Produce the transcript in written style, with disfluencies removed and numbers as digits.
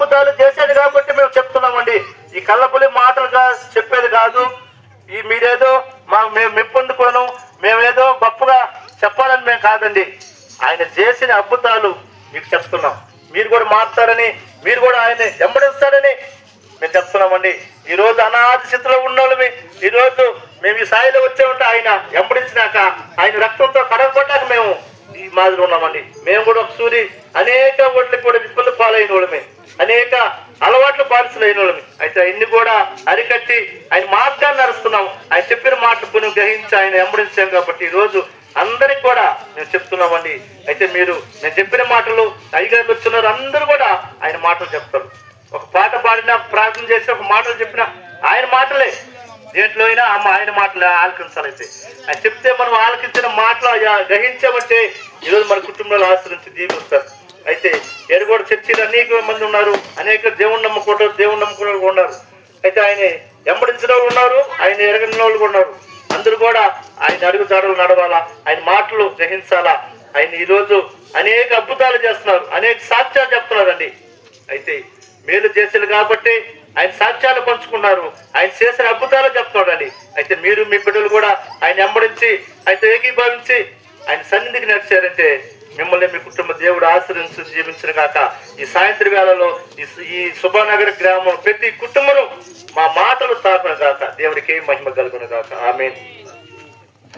అద్భుతాలు చేసేది కాబట్టి మేము చెప్తున్నామండి. ఈ కళ్ళపులి మాటలుగా చెప్పేది కాదు. ఈ మీరేదో మేము మెప్పొందుకోను, మేమేదో గొప్పగా చెప్పాలని మేము కాదండి. ఆయన చేసిన అద్భుతాలు మీకు చెప్తున్నాం. మీరు కూడా మారుతారని, మీరు కూడా ఆయన వెంబడిస్తారని మేము చెప్తున్నామండి. ఈరోజు అనాది స్థితిలో ఉన్నోళ్ళమి ఈరోజు మేము ఈ స్థాయిలో వచ్చామంటే ఆయన వెంబడించినాక, ఆయన రక్తంతో కడగబడ్డాక మేము ఈ మాదిరి ఉన్నామండి. మేము కూడా ఒకసారి అనేక ఓట్లకు కూడా ఇబ్బంది పాలైన వాళ్ళమే, అనేక అలవాట్లు బాధితులైన వాళ్ళమి. అయితే ఆయన్ని కూడా అరికట్టి ఆయన మార్గాన్ని నడుస్తున్నాం. ఆయన చెప్పిన మాటలు కొన్ని గ్రహించి ఆయన వెంబడించాం కాబట్టి ఈరోజు అందరికి కూడా నేను చెప్తున్నామండి. అయితే మీరు నేను చెప్పిన మాటలు అయ్యగారు వచ్చున్నారు, అందరూ కూడా ఆయన మాటలు చెప్తారు. ఒక పాట పాడినా, ప్రార్థన చేసి ఒక మాటలు చెప్పినా ఆయన మాటలే. దేంట్లో అయినా ఆయన మాటలు ఆలకించాలైతే ఆయన చెప్తే మనం ఆలకించిన మాటలు గ్రహించామంటే ఈరోజు మన కుటుంబంలో ఆశ్రయించి దీపిస్తారు. అయితే ఎరుగోడు చర్చలు అనేక మంది ఉన్నారు, అనేక దేవుణ్ణి నమ్ముకునే వాళ్ళు ఉన్నారు. అయితే ఆయన వెంబడించిన వాళ్ళు ఉన్నారు, ఆయన ఎరగని వాళ్ళు ఉన్నారు. అందరూ కూడా ఆయన అడుగు జాడలు నడవాలా, ఆయన మాటలు గ్రహించాలా. ఆయన ఈరోజు అనేక అద్భుతాలు చేస్తున్నారు, అనేక సాక్ష్యాలు చెప్తున్నారండి. అయితే మేలు చేసేది కాబట్టి ఆయన సాక్ష్యాలు పంచుకున్నారు, ఆయన చేసిన అద్భుతాలు చెప్తున్నాడండి. అయితే మీరు మీ బిడ్డలు కూడా ఆయన వెంబడించి అయితే ఏకీభవించి ఆయన సన్నిధికి నడిచారంటే మిమ్మల్ని మీ కుటుంబ దేవుడు ఆశ్రయించి జీవించిన కాక. ఈ సాయంత్రం వేళలో ఈ శుభనగర గ్రామం ప్రతి కుటుంబం మా మాటలు తాకును కాక. దేవుడికి మహిమ కలుగును కాక. ఆమేన్.